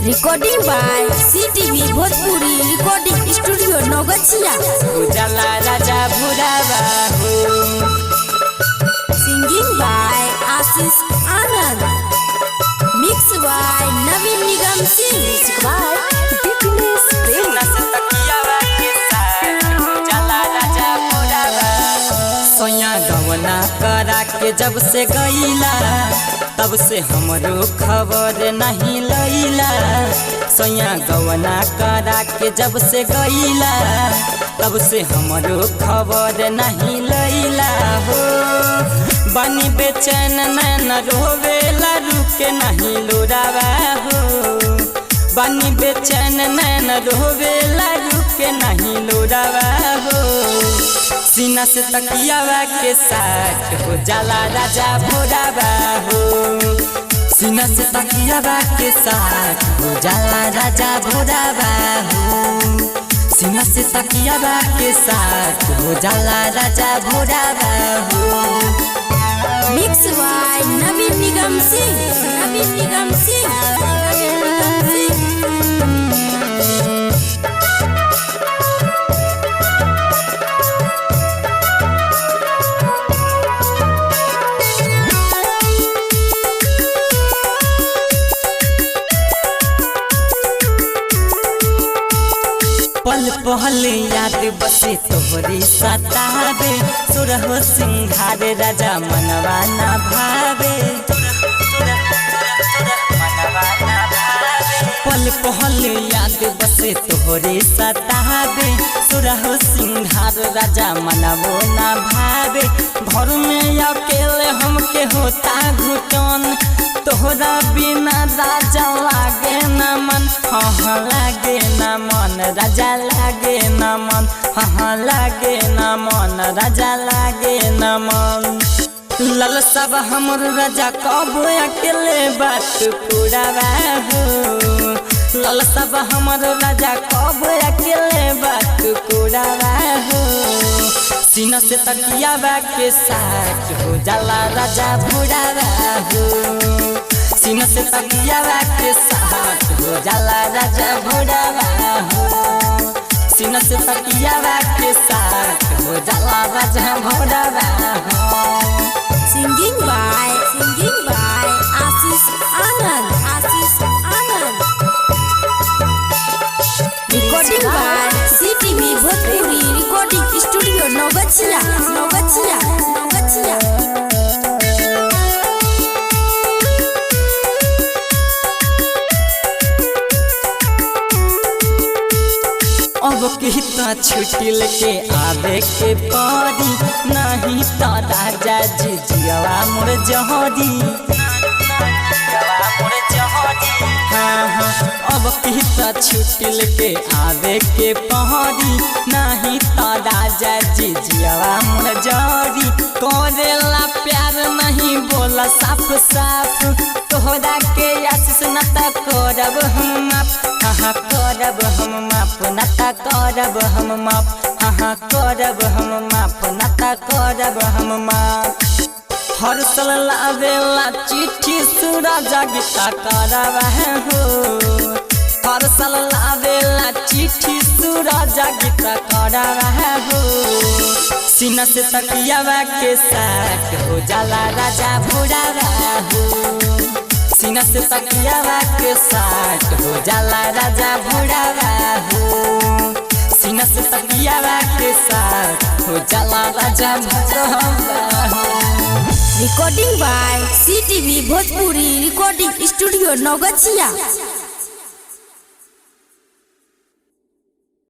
Recording by CTV Bhojpuri recording studio Naugachhia. उजाला राजा भुरावा हो। Singing by Ashish Anand. Mix by Navin Nigam Singh. By business उजाला राजा भुरावा। सोया गवना करा के जब से गईला तब से हमरो खबर नहीं लैला। सोया गवना करा के जब से गईला तब से हमरो खबर नहीं लैला हो। बनी बेचैन नैन रोवेला रुके नहीं लोरावा हो। बनी बेचैन नैन रोवेला रुके नहीं लोरावा हो। सीना से तकियावा के साथ हो जाला राजा भोरावा हो। सीना से तकियावा के साथ हो जाला राजा भोरावा हो। सीना से तकियावा के साथ हो जाला राजा भोरावा हो। Mix by Navin Nigam Singh. नवीन निगम सिंह। नवीन निगम सिंह। पल पहल याद बसे तोहरी सतावे। सुरह सिंघार राजा मनवा ना भावे। पल पहल याद बसे तोहरी सतावे। सुरह सिंघार राजा मनवो ना भावे। घर में अकेले हमके होता घुटन तोहरा बिना राजा लागे न मन। हाँ लागे न मन राजा लागे न मन। हाँ लागे न मन राजा लागे न मन। लल सब हमर राजा कब अकेले बात पुरावा हो। लल सब हमर राजा कब अकेले बात पुरावा हो। सीना से तकियावा के साथ हो जाला राजा भुरावा हो। सीना से तकियावा के साथ हो जाला राजा भुरावा हो। सीना से तकियावा के साथ हो जाला राजा भुरावा हो। Singing by Ashish Anand. Ashish Anand. Recording by CTV Bhojpuri recording studio Naugachhia. Naugachhia. Naugachhia. अब कितना छुट्टी लेके आवे के पड़ी नहीं तो राजा जी जियावा मोर जहरी। हाँ हाँ अब कितना छुट्टी लेके आवे के पड़ी नहीं तो राजा जी जियावा मोर जहरी। करेला प्यार नहीं बोला साफ साफ तोहरा के आशीष न त करब हम माफ। हाँ करब हम माफ न त करब हम माफ। हाँ करब हम माफ न त करब हम माफ। हर साल लावेला चिट्ठी सूरज गीता करब हो। हर साल लावेला चिट्ठी सूरज गीता करब हो। सीना से तकियावा के साथ हो जाला राजा भुरावा हो। सीना से तकियावा के साथ हो जाला राजा भुरावा हो। सीना से तकियावा के साथ हो जाला राजा भुरावा हो। Recording by CTV Bhojpuri recording studio Naugachhia.